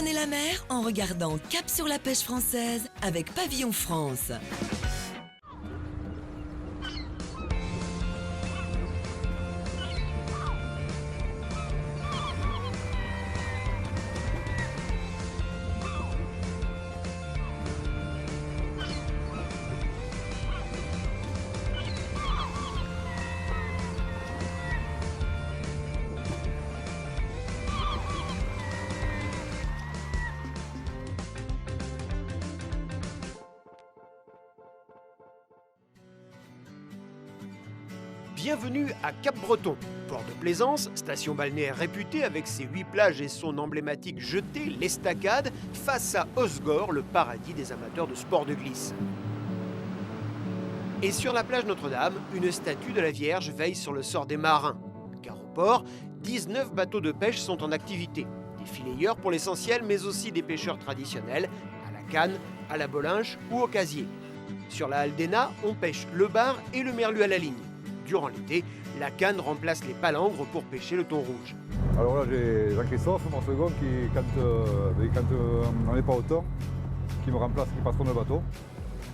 Prenez la mer en regardant Cap sur la pêche française avec Pavillon France. Bienvenue à Cap-Breton, port de plaisance, station balnéaire réputée avec ses 8 plages et son emblématique jetée, l'Estacade, face à Osgore, le paradis des amateurs de sport de glisse. Et sur la plage Notre-Dame, une statue de la Vierge veille sur le sort des marins. Car au port, 19 bateaux de pêche sont en activité. Des fileyeurs pour l'essentiel, mais aussi des pêcheurs traditionnels, à la canne, à la bolinche ou au casier. Sur la Aldena, on pêche le bar et le merlu à la ligne. Durant l'été, la canne remplace les palangres pour pêcher le thon rouge. Alors là, j'ai Jean-Christophe, mon second, qui, quand on n'est pas au thon, qui me remplace, qui patronne le bateau.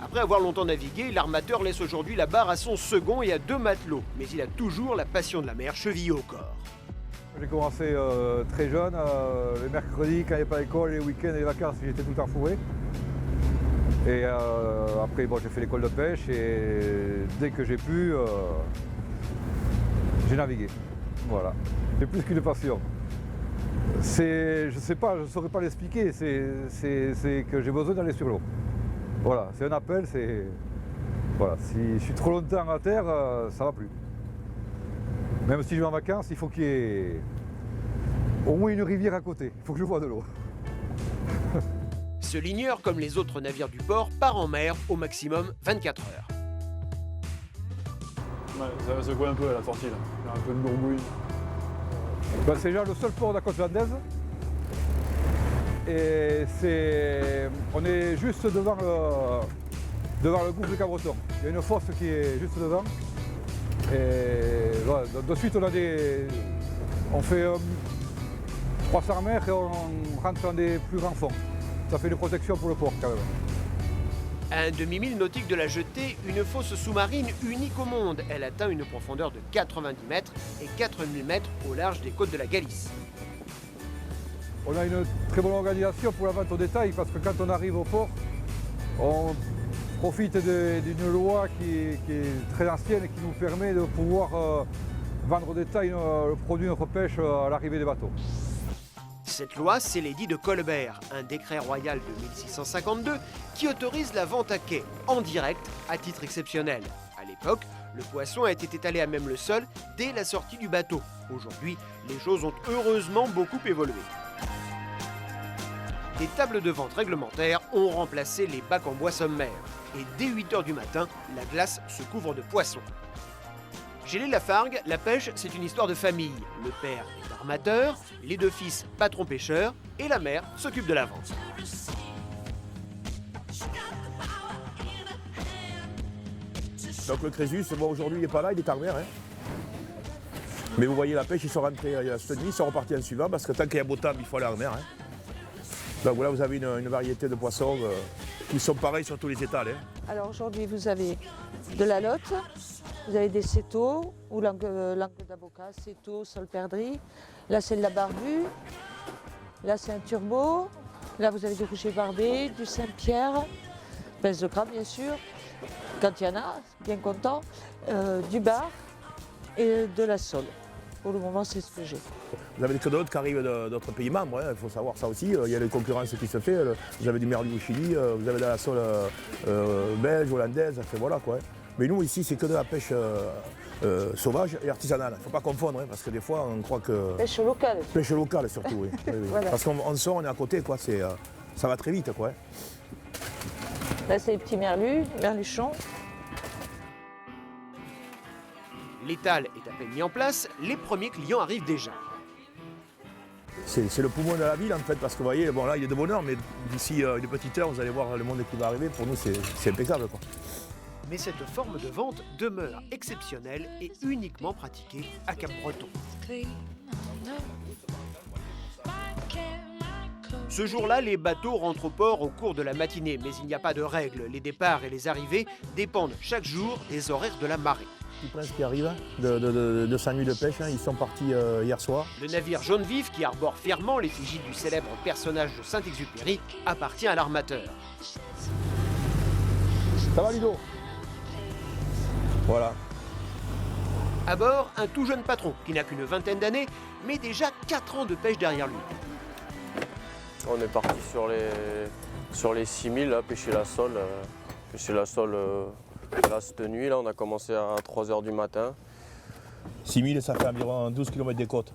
Après avoir longtemps navigué, l'armateur laisse aujourd'hui la barre à son second et à 2 matelots. Mais il a toujours la passion de la mer chevillée au corps. J'ai commencé très jeune, les mercredis, quand il n'y avait pas d'école, les week-ends et les vacances, j'étais tout le temps fourré. Et après, bon, j'ai fait l'école de pêche et dès que j'ai pu, j'ai navigué. Voilà. C'est plus qu'une passion. Je ne sais pas, je ne saurais pas l'expliquer, c'est que j'ai besoin d'aller sur l'eau. Voilà, c'est un appel, voilà, si je suis trop longtemps à terre, ça ne va plus. Même si je vais en vacances, il faut qu'il y ait au moins une rivière à côté, il faut que je vois de l'eau. Ce ligneur, comme les autres navires du port, part en mer au maximum 24 heures. Ouais, ça va secouer un peu à la sortie, là. Il y a un peu de bourbouille. Ben, c'est déjà le seul port de la côte landaise. Et on est juste devant le gouffre de Cabreton. Il y a une fosse qui est juste devant. Et voilà, de suite, on fait 300 mètres et on rentre dans des plus grands fonds. Ça fait une protection pour le port quand même. À un demi-mille nautique de la jetée, une fosse sous-marine unique au monde. Elle atteint une profondeur de 90 mètres et 4000 mètres au large des côtes de la Galice. On a une très bonne organisation pour la vente au détail parce que quand on arrive au port, on profite d'une loi qui est très ancienne et qui nous permet de pouvoir vendre au détail le produit de notre pêche à l'arrivée des bateaux. Cette loi, c'est l'édit de Colbert, un décret royal de 1652 qui autorise la vente à quai, en direct, à titre exceptionnel. À l'époque, le poisson a été étalé à même le sol dès la sortie du bateau. Aujourd'hui, les choses ont heureusement beaucoup évolué. Des tables de vente réglementaires ont remplacé les bacs en bois sommaire. Et dès 8 h du matin, la glace se couvre de poissons. Chez les Lafargue, la pêche, c'est une histoire de famille. Le père est armateur, les 2 fils patrons pêcheurs, et la mère s'occupe de la vente. Donc le Crésus, bon, aujourd'hui il n'est pas là, il est en mer. Hein. Mais vous voyez la pêche, ils sont rentrés cette nuit, ils sont repartis en suivant, parce que tant qu'il y a beau temps, il faut aller en mer. Hein. Donc voilà, vous avez une variété de poissons qui sont pareils sur tous les étals. Hein. Alors aujourd'hui, vous avez de la lotte, vous avez des cétos ou langue d'avocat, cétos, sol perdrix. Là, c'est de la barbue. Là, c'est un turbo. Là, vous avez du rouget barbé, du Saint-Pierre, pince de crabe, bien sûr. Quand il y en a, bien content. Du bar et de la sole. Pour le moment, c'est ce que j'ai. Vous avez des codolotes qui arrivent d'autres pays membres, il faut savoir ça aussi. Il y a les concurrences qui se fait. Vous avez du merlu au Chili, vous avez de la sole belge, hollandaise, voilà quoi. Mais nous, ici, c'est que de la pêche sauvage et artisanale. Il ne faut pas confondre, parce que des fois, on croit que... Pêche locale. Pêche locale, surtout, oui. Oui. Voilà. Parce qu'on sort, on est à côté, quoi. Ça va très vite, quoi. Là, c'est les petits merlus, merluchons. L'étal est à peine mis en place, les premiers clients arrivent déjà. C'est le poumon de la ville, en fait, parce que vous voyez, bon, là, il est de bonne heure, mais d'ici une petite heure, vous allez voir le monde qui va arriver. Pour nous, c'est impeccable, quoi. Mais cette forme de vente demeure exceptionnelle et uniquement pratiquée à Cap-Breton. Ce jour-là, les bateaux rentrent au port au cours de la matinée, mais il n'y a pas de règle. Les départs et les arrivées dépendent chaque jour des horaires de la marée. Les princes qui arrivent de sa nuit de pêche, ils sont partis hier soir. Le navire jaune vif, qui arbore fièrement l'effigie du célèbre personnage de Saint-Exupéry, appartient à l'armateur. Ça va, Ludo? Voilà. À bord, un tout jeune patron qui n'a qu'une vingtaine d'années, mais déjà 4 ans de pêche derrière lui. On est parti sur les 6000, là, pêcher la sole. Là, cette nuit, là, on a commencé à 3 h du matin. 6000, ça fait environ 12 km des côtes.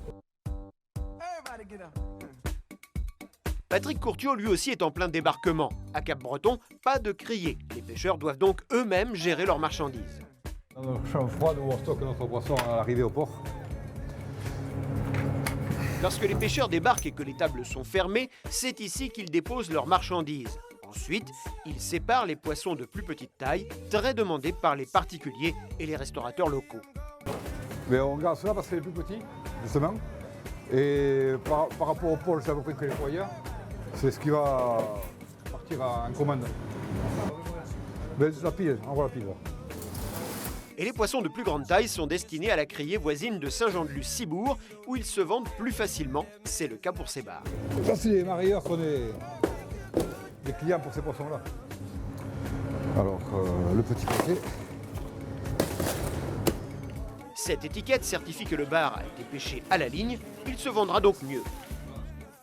Patrick Courtiot, lui aussi, est en plein débarquement. À Cap-Breton, pas de crier. Les pêcheurs doivent donc eux-mêmes gérer leurs marchandises. Dans nos chambres froides où on stocke notre poisson à l'arrivée au port. Lorsque les pêcheurs débarquent et que les tables sont fermées, c'est ici qu'ils déposent leurs marchandises. Ensuite, ils séparent les poissons de plus petite taille, très demandés par les particuliers et les restaurateurs locaux. Mais on garde cela parce que c'est les plus petits, justement. Et par rapport au pôle, c'est à peu près que les foyers. C'est ce qui va partir en commande. Mais la pile, on voit la pile. Et les poissons de plus grande taille sont destinés à la criée voisine de Saint-Jean-de-Luz-Cibourg, où ils se vendent plus facilement. C'est le cas pour ces bars. Ça, c'est les marailleurs qu'on est des clients pour ces poissons-là. Alors, le petit paquet. Cette étiquette certifie que le bar a été pêché à la ligne. Il se vendra donc mieux.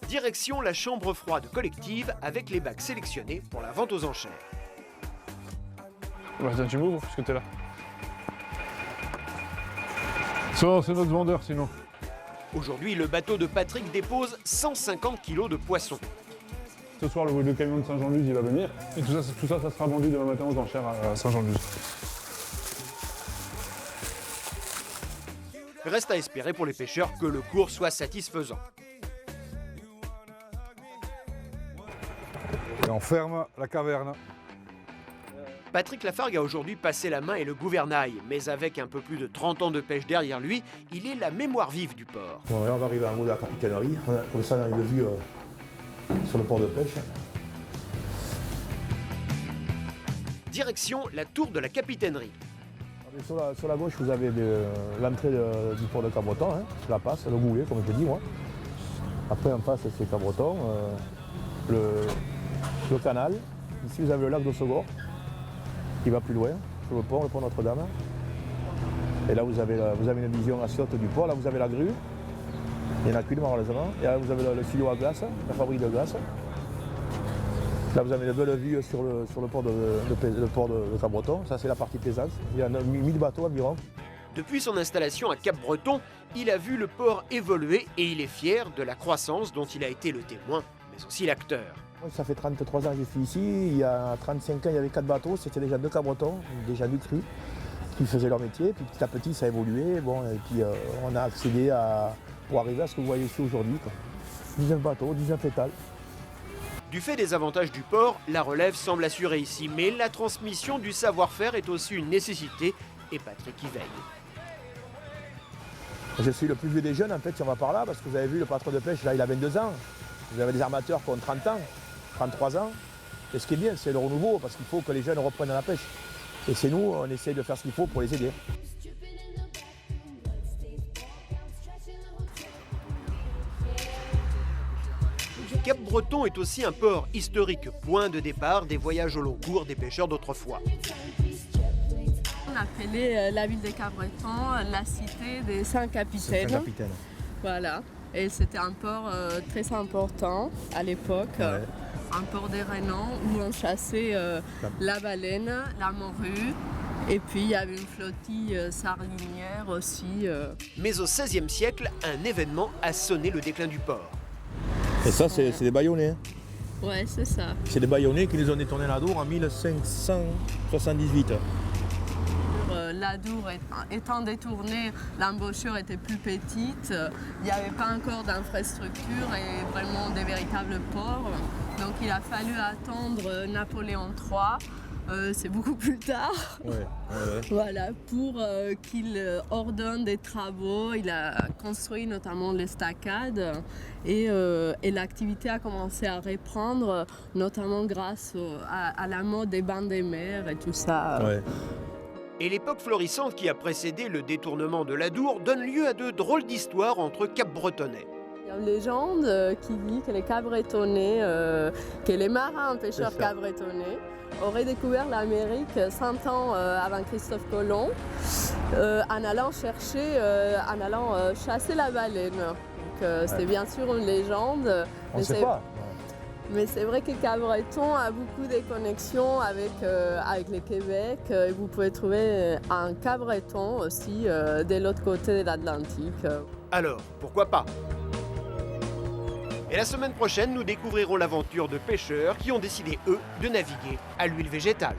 Direction la chambre froide collective avec les bacs sélectionnés pour la vente aux enchères. Bah tiens, tu m'ouvres puisque t'es là. Ça, c'est notre vendeur sinon. Aujourd'hui, le bateau de Patrick dépose 150 kg de poissons. Ce soir, le camion de Saint-Jean-de-Luz, il va venir. Et tout ça, ça sera vendu demain matin aux enchères à Saint-Jean-de-Luz. Reste à espérer pour les pêcheurs que le cours soit satisfaisant. Et on ferme la caverne. Patrick Lafargue a aujourd'hui passé la main et le gouvernail, mais avec un peu plus de 30 ans de pêche derrière lui, il est la mémoire vive du port. Bon, là, on va arriver en haut de la capitainerie. Comme ça, on a une vue sur le port de pêche. Direction la tour de la capitainerie. Sur la gauche, vous avez l'entrée du port de Cap-Breton, hein, la passe, le goulet, comme je dis moi. Après, en face, c'est Cap-Breton, le canal. Ici, vous avez le lac d'Ossegor, qui va plus loin, sur le port Notre-Dame. Et là, vous avez une vision assiette du port. Là, vous avez la grue. Il n'y en a qu'une, malheureusement. Et là, vous avez le silo à glace, la fabrique de glace. Là, vous avez une belle vue sur le port de Cap-Breton. Ça, c'est la partie plaisance. Il y a 1000 bateaux environ. Depuis son installation à Cap-Breton, il a vu le port évoluer et il est fier de la croissance dont il a été le témoin, mais aussi l'acteur. Ça fait 33 ans que je suis ici. Il y a 35 ans, il y avait 4 bateaux. C'était déjà 2 Cap-Breton, déjà du cru, qui faisaient leur métier. Puis petit à petit, ça a évolué. Bon, et puis on a accédé pour arriver à ce que vous voyez ici aujourd'hui. 19 bateaux, 19 étals. Du fait des avantages du port, la relève semble assurée ici, mais la transmission du savoir-faire est aussi une nécessité et Patrick y veille. Je suis le plus vieux des jeunes, en fait, si on va par là, parce que vous avez vu, le patron de pêche, là, il a 22 ans. Vous avez des armateurs qui ont 30 ans, 33 ans. Et ce qui est bien, c'est le renouveau, parce qu'il faut que les jeunes reprennent la pêche. Et c'est nous, on essaie de faire ce qu'il faut pour les aider. Cap-Breton est aussi un port historique, point de départ des voyages au long cours des pêcheurs d'autrefois. On appelait la ville de Cap-Breton la cité des Saint-Capitaine. Voilà. Et c'était un port très important à l'époque, Ouais. un port des Rénans où on chassait la baleine, la morue, et puis il y avait une flottille sardinière aussi. Mais au XVIe siècle, un événement a sonné le déclin du port. Et ça, c'est des baïonnés. Hein. Ouais, c'est ça. C'est des baïonnés qui nous ont détourné l'Adour en 1578. L'Adour étant détournée, l'embouchure était plus petite, il n'y avait pas encore d'infrastructure et vraiment des véritables ports. Donc il a fallu attendre Napoléon III c'est beaucoup plus tard. Voilà, pour qu'il ordonne des travaux. Il a construit notamment l'estacade et l'activité a commencé à reprendre, notamment grâce à la mode des bains des mers et tout ça. Et l'époque florissante qui a précédé le détournement de l'Adour donne lieu à de drôles d'histoires entre Cap-Bretonnais. Il y a une légende qui dit que les Cap-Bretonnais, que les marins pêcheurs Cap-Bretonnais auraient découvert l'Amérique 100 ans avant Christophe Colomb en allant chasser la baleine. Donc c'est bien sûr une légende. On ne sait pas. Mais c'est vrai que Cap-Breton a beaucoup de connexions avec le Québec. Et vous pouvez trouver un Cap-Breton aussi de l'autre côté de l'Atlantique. Alors, pourquoi pas? Et la semaine prochaine, nous découvrirons l'aventure de pêcheurs qui ont décidé, eux, de naviguer à l'huile végétale.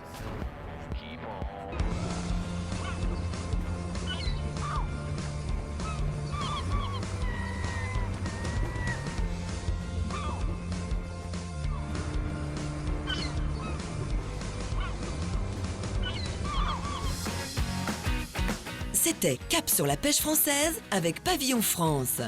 C'était Cap sur la pêche française avec Pavillon France.